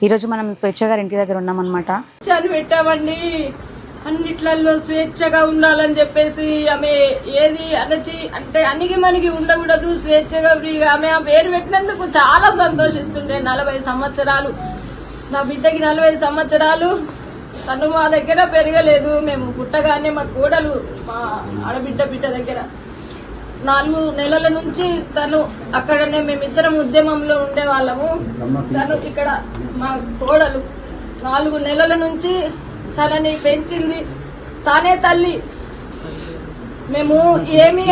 ఈరోజు మనం స్వేచ్ఛ గారి ఇంటి దగ్గర ఉన్నామన్నమాట. పెట్టామండి అన్నిట్లలో స్వేచ్ఛగా ఉండాలని చెప్పేసి ఆమె ఏది అనచి అంటే అణిగి మనిగి ఉండకూడదు, స్వేచ్ఛగా ఫ్రీగా ఆమె ఆ పేరు పెట్టినందుకు చాలా సంతోషిస్తుండే. 40 సంవత్సరాలు నా బిడ్డకి 40 సంవత్సరాలు తను మా దగ్గర పెరగలేదు. మేము పుట్టగానే మా కోడలు మా ఆడబిడ్డ దగ్గర 4 నెలల నుంచి తను అక్కడనే మేమిద్దరం ఉద్యమంలో ఉండేవాళ్ళము. తను ఇక్కడ మా కోడలు 4 నెలల నుంచి తనని పెంచింది. తానే తల్లి. మేము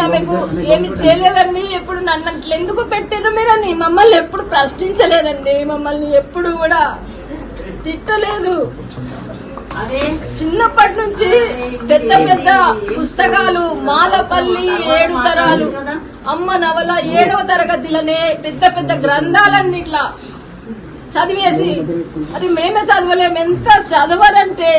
ఆమెకు ఏమి చేయలేదండి. ఎప్పుడు నన్ను అట్లా ఎందుకు పెట్టారు మీరని మమ్మల్ని ఎప్పుడు ప్రశ్నించలేదండి. మమ్మల్ని ఎప్పుడు కూడా తిట్టలేదు. చిన్నప్పటి నుంచి పెద్ద పెద్ద పుస్తకాలు మాలపల్లి 7 తరాలు అమ్మ నవల 7వ తరగతిలోనే పెద్ద పెద్ద గ్రంథాలన్నీ ఇట్లా చదివేసి అది మేమే చదవలేము. ఎంత చదవాలంటే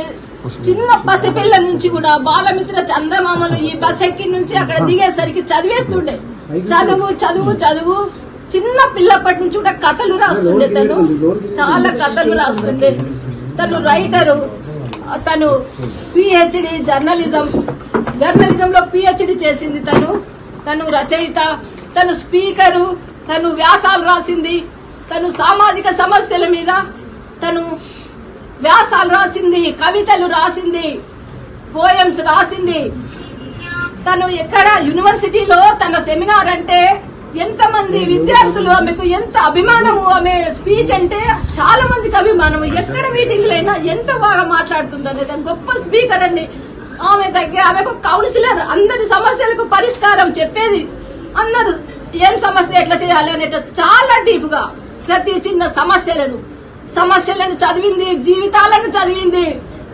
చిన్న పసిపిల్ల నుంచి కూడా బాలమిత్ర చందమామలు ఈ బస్ ఎక్కి నుంచి అక్కడ దిగేసరికి చదివేస్తుండే. చదువు చదువు చదువు చిన్న పిల్లప్పటి నుంచి కూడా కథలు రాస్తుండే. తను చాలా కథలు రాస్తుండే. తను రైటరు. తను పిహెచ్డి జర్నలిజంలో పిహెచ్డి చేసింది. తను రచయిత, తను స్పీకరు, తను వ్యాసాలు రాసింది. తను సామాజిక సమస్యల మీద తను వ్యాసాలు రాసింది, కవితలు రాసింది, పోయమ్స్ రాసింది. తను ఎక్కడ యూనివర్సిటీలో తన సెమినార్ అంటే ఎంతమంది విద్యార్థులు ఆమెకు ఎంత అభిమానము. ఆమె స్పీచ్ అంటే చాలా మందికి అభిమానము. ఎక్కడ మీటింగ్లు అయినా ఎంత బాగా మాట్లాడుతుందండి. తను గొప్ప స్పీకర్ అండి. ఆమె దగ్గర ఆమెకు కౌన్సిలర్, అందరి సమస్యలకు పరిష్కారం చెప్పేది. అందరూ ఏం సమస్య ఎట్లా చేయాలి అనేట చాలా డీప్ గా ప్రతి చిన్న సమస్యలను చదివింది, జీవితాలను చదివింది,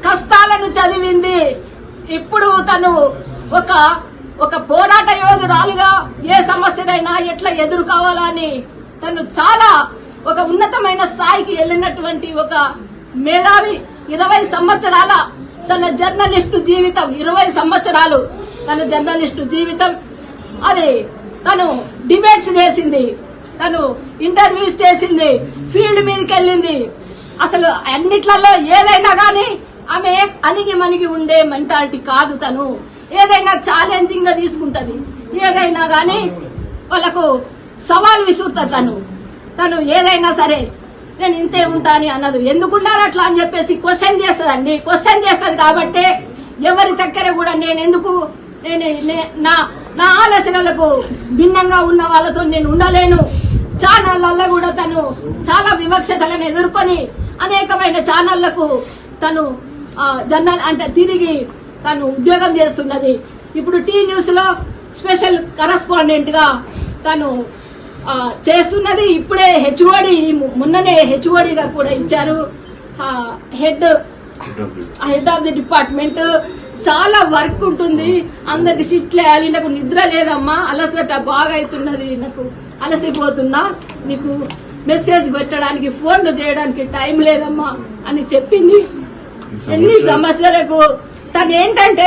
కష్టాలను చదివింది. ఇప్పుడు తను ఒక పోరాట యోధురాలుగా ఏ సమస్యనైనా ఎట్లా ఎదుర్కోవాలని తను చాలా ఒక ఉన్నతమైన స్థాయికి వెళ్ళినటువంటి ఒక మేధావి. 20 సంవత్సరాల తన జర్నలిస్టు జీవితం, 20 సంవత్సరాలు తన జర్నలిస్టు జీవితం. అది తను డిబేట్స్ చేసింది, తను ఇంటర్వ్యూస్ చేసింది, ఫీల్డ్ మీదకి వెళ్ళింది. అసలు అన్నిట్లలో ఏదైనా గానీ ఆమె అణిగి మణిగి ఉండే మెంటాలిటీ కాదు. తను ఏదైనా ఛాలెంజింగ్ గా తీసుకుంటది. ఏదైనా గానీ వాళ్ళకు సవాల్ విసురుతుంది. తను ఏదైనా సరే నేను ఇంతే ఉంటా అని అన్నది. ఎందుకు ఉండాలి అట్లా అని చెప్పేసి క్వశ్చన్ చేస్తుందండి. క్వశ్చన్ చేస్తుంది కాబట్టి ఎవరి దగ్గర కూడా నా ఆలోచనలకు భిన్నంగా ఉన్న వాళ్ళతో నేను ఉండలేను. ఛానళ్లలో కూడా తను చాలా వివక్షతలను ఎదుర్కొని అనేకమైన ఛానళ్లకు తను జర్నల్ అంటే తిరిగి తను ఉద్యోగం చేస్తున్నది. ఇప్పుడు టీ న్యూస్ లో స్పెషల్ కరస్పాండెంట్ గా తను చేస్తున్నది. ఇప్పుడే హెచ్ఓడి, మొన్ననే హెచ్ఓడిగా కూడా ఇచ్చారు. Head of the department. చాలా వర్క్ ఉంటుంది. అందరికి షిఫ్ట్లు వేయాలి. నాకు నిద్ర లేదమ్మా, అలసట బాగా అవుతున్నది, నాకు అలసిపోతున్నా, నీకు మెసేజ్ పెట్టడానికి ఫోన్లు చేయడానికి టైం లేదమ్మా అని చెప్పింది. ఎన్ని సమస్యలకు తను ఏంటంటే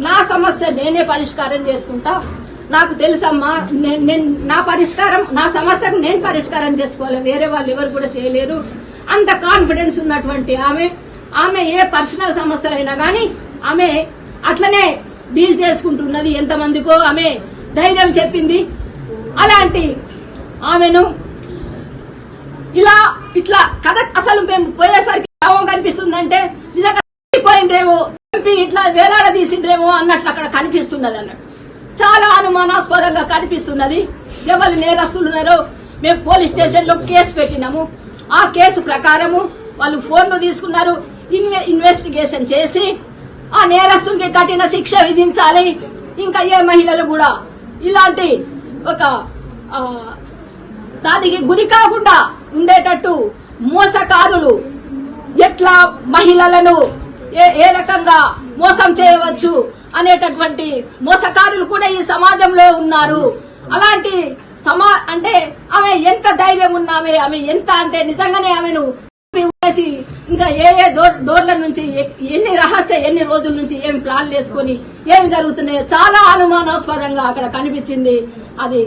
నా సమస్య నేనే పరిష్కారం చేసుకుంటా, నాకు తెలుసమ్మా, నా సమస్యకు నేను పరిష్కారం చేసుకోవాలి, వేరే వాళ్ళు ఎవరు కూడా చేయలేరు. అంత కాన్ఫిడెన్స్ ఉన్నటువంటి ఆమె ఏ పర్సనల్ సమస్యలైనా గానీ ఆమె అట్లనే డీల్ చేసుకుంటున్నది. ఎంతమందికో ఆమె ధైర్యం చెప్పింది. అలాంటి ఆమెను ఇట్లా కథ అసలు మేము పోయేసరికి భావం కనిపిస్తుందంటే నిజంగా పోయిండ్రేమో, ఇట్లా వేలాడదీసిండ్రేమో అన్నట్లు అక్కడ కనిపిస్తున్నది అన్నట్టు. చాలా అనుమానాస్పదంగా కనిపిస్తున్నది. ఎవరు నేరస్తులున్నారో మేము పోలీస్ స్టేషన్ లో కేసు పెట్టినాము. ఆ కేసు ప్రకారము వాళ్ళు ఫోన్లు తీసుకున్నారు. ఇన్వెస్టిగేషన్ చేసి ఆ నేరస్తునికి కఠిన శిక్ష విధించాలి. ఇంకా ఏ మహిళలు కూడా ఇలాంటి ఒక దానికి గురి కాకుండా ఉండేటట్టు మోసకారులు ఎట్లా మహిళలను ఏ రకంగా మోసం చేయవచ్చు అనేటటువంటి మోసకారులు కూడా ఈ సమాజంలో ఉన్నారు. అలాంటి అంటే ఆమె ఎంత ధైర్యం ఉన్నామే, ఆమె ఎంత అంటే నిజంగానే ఆమెను ఇంకా ఏ డోర్ల నుంచి ఎన్ని రోజుల నుంచి ఏం ప్లాన్లు వేసుకుని ఏమి జరుగుతున్నాయో చాలా అనుమానాస్పదంగా అక్కడ కనిపించింది. అది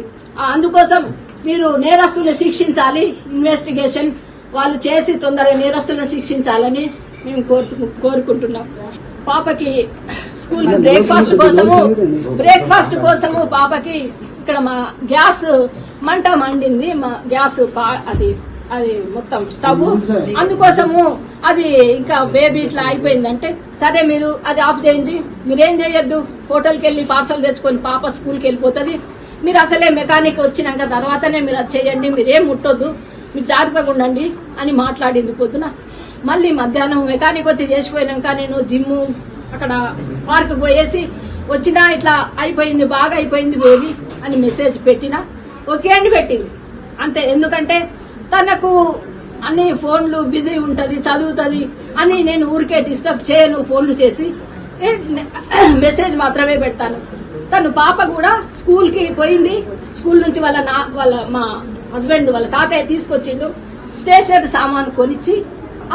అందుకోసం మీరు నేరస్తుల్ని శిక్షించాలి. ఇన్వెస్టిగేషన్ వాళ్ళు చేసి తొందరగా నేరస్తులను శిక్షించాలని మేము కోరుకుంటున్నాం. పాపకి స్కూల్ బ్రేక్ఫాస్ట్ కోసము పాపకి ఇక్కడ మా గ్యాస్ మంట మండింది. మా గ్యాస్ అది మొత్తం స్టవ్, అందుకోసము అది ఇంకా బేబీ ఇట్లా అయిపోయిందంటే సరే మీరు అది ఆఫ్ చేయండి, మీరేం చేయొద్దు, హోటల్కి వెళ్ళి పార్సల్ తెచ్చుకొని పాప స్కూల్కి వెళ్ళిపోతుంది, మీరు అసలే మెకానిక్ వచ్చినాక తర్వాతనే మీరు అది చేయండి, మీరేం ముట్టొద్దు, మీరు జాగ్రత్తగా ఉండండి అని మాట్లాడింది పొద్దున. మళ్ళీ మధ్యాహ్నం మెకానిక్ వచ్చి చేసిపోయినాక నేను జిమ్ అక్కడ పార్క్ పోయేసి వచ్చినా ఇట్లా అయిపోయింది, బాగా అయిపోయింది బేబీ అని మెసేజ్ పెట్టినా ఓకే అని పెట్టింది అంతే. ఎందుకంటే తనకు అన్ని ఫోన్లు బిజీ ఉంటది, చదువుతుంది అని నేను ఊరికే డిస్టర్బ్ చేయను, ఫోన్లు చేసి మెసేజ్ మాత్రమే పెడతాను. తను పాప కూడా స్కూల్ కి పోయింది, స్కూల్ నుంచి వాళ్ళ మా హస్బెండ్ వాళ్ళ తాతయ్య తీసుకొచ్చిండు, స్టేషనరీ సామాన్ కొనిచ్చి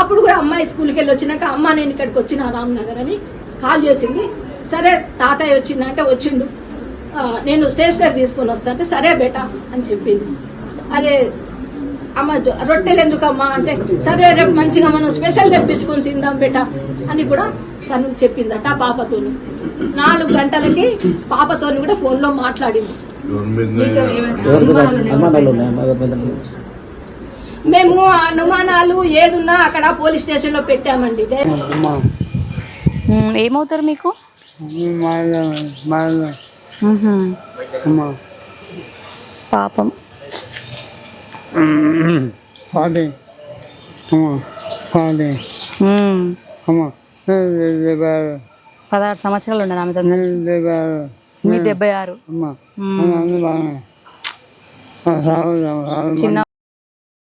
అప్పుడు కూడా అమ్మాయి స్కూల్కి వెళ్ళి వచ్చినాక అమ్మ నేను ఇక్కడికి వచ్చిన రామ్నగర్ అని కాల్ చేసింది. సరే తాతయ్య వచ్చిందంటే వచ్చిండు, నేను స్టేషనరీ తీసుకొని వస్తా అంటే సరే బేటా అని చెప్పింది. అదే అమ్మ రొట్టెలు ఎందుకమ్మా అంటే సరే రేపు మంచిగా మనం స్పెషల్ తెప్పించుకొని తిందాం బేటా అని కూడా తను చెప్పిందట. పాపతో 4 గంటలకి పాపతో కూడా ఫోన్ లో మాట్లాడింది. మేము అనుమానాలు ఏదున్నా అక్కడ పోలీస్ స్టేషన్ లో పెట్టామండి. ఏమవుతారు మీకు? పాపం 16 సంవత్సరాలు ఉన్నారు ఆమె దగ్గర. మీ 76 చిన్న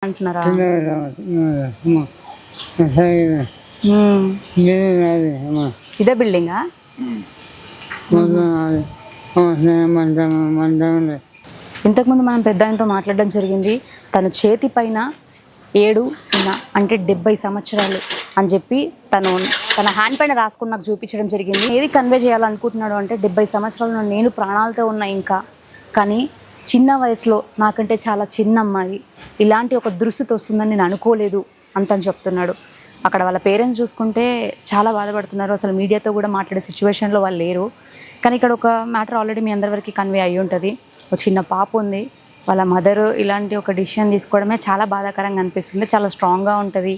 అంటున్నారా? ఇదే బిల్డింగా? ఇంతకుముందు మనం పెద్ద ఆయనతో మాట్లాడడం జరిగింది. తన చేతి పైన 7-0 అంటే 70 సంవత్సరాలు అని చెప్పి తన హ్యాండ్ పైన రాసుకుని నాకు చూపించడం జరిగింది. ఏది కన్వే చేయాలనుకుంటున్నాడు అంటే 70 సంవత్సరాలు నేను ప్రాణాలతో ఉన్నా ఇంకా, కానీ చిన్న వయసులో నాకంటే చాలా చిన్న అమ్మాయి ఇలాంటి ఒక దుస్థితి వస్తుందని నేను అనుకోలేదు అంతని చెప్తున్నాడు. అక్కడ వాళ్ళ పేరెంట్స్ చూసుకుంటే చాలా బాధపడుతున్నారు. అసలు మీడియాతో కూడా మాట్లాడే సిచ్యువేషన్లో వాళ్ళు లేరు. కానీ ఇక్కడ ఒక మ్యాటర్ ఆల్రెడీ మీ అందరి వరకు కన్వే అయ్యి ఉంటుంది. ఒక చిన్న పాప ఉంది, వాళ్ళ మదర్ ఇలాంటి ఒక డిసిషన్ తీసుకోవడమే చాలా బాధాకరంగా అనిపిస్తుంది. చాలా స్ట్రాంగ్గా ఉంటుంది,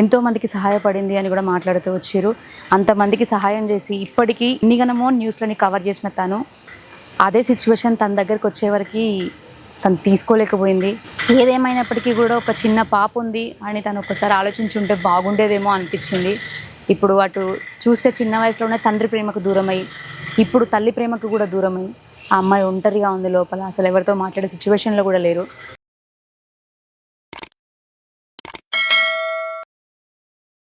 ఎంతోమందికి సహాయపడింది అని కూడా మాట్లాడుతూ వచ్చారు. అంతమందికి సహాయం చేసి ఇప్పటికీ ఇన్నిగనమో న్యూస్లని కవర్ చేసిన తను అదే సిచ్యువేషన్ తన దగ్గరికి వచ్చేవరకు తను తీసుకోలేకపోయింది. ఏదేమైనప్పటికీ కూడా ఒక చిన్న పాప ఉంది అని తను ఒకసారి ఆలోచించుంటే బాగుండేదేమో అనిపించింది. ఇప్పుడు అటు చూస్తే చిన్న వయసులోనే తండ్రి ప్రేమకు దూరమై ఇప్పుడు తల్లి ప్రేమకు కూడా దూరమై ఆ అమ్మాయి ఒంటరిగా ఉంది లోపల, అసలు ఎవరితో మాట్లాడే సిచ్యువేషన్లో కూడా లేరు.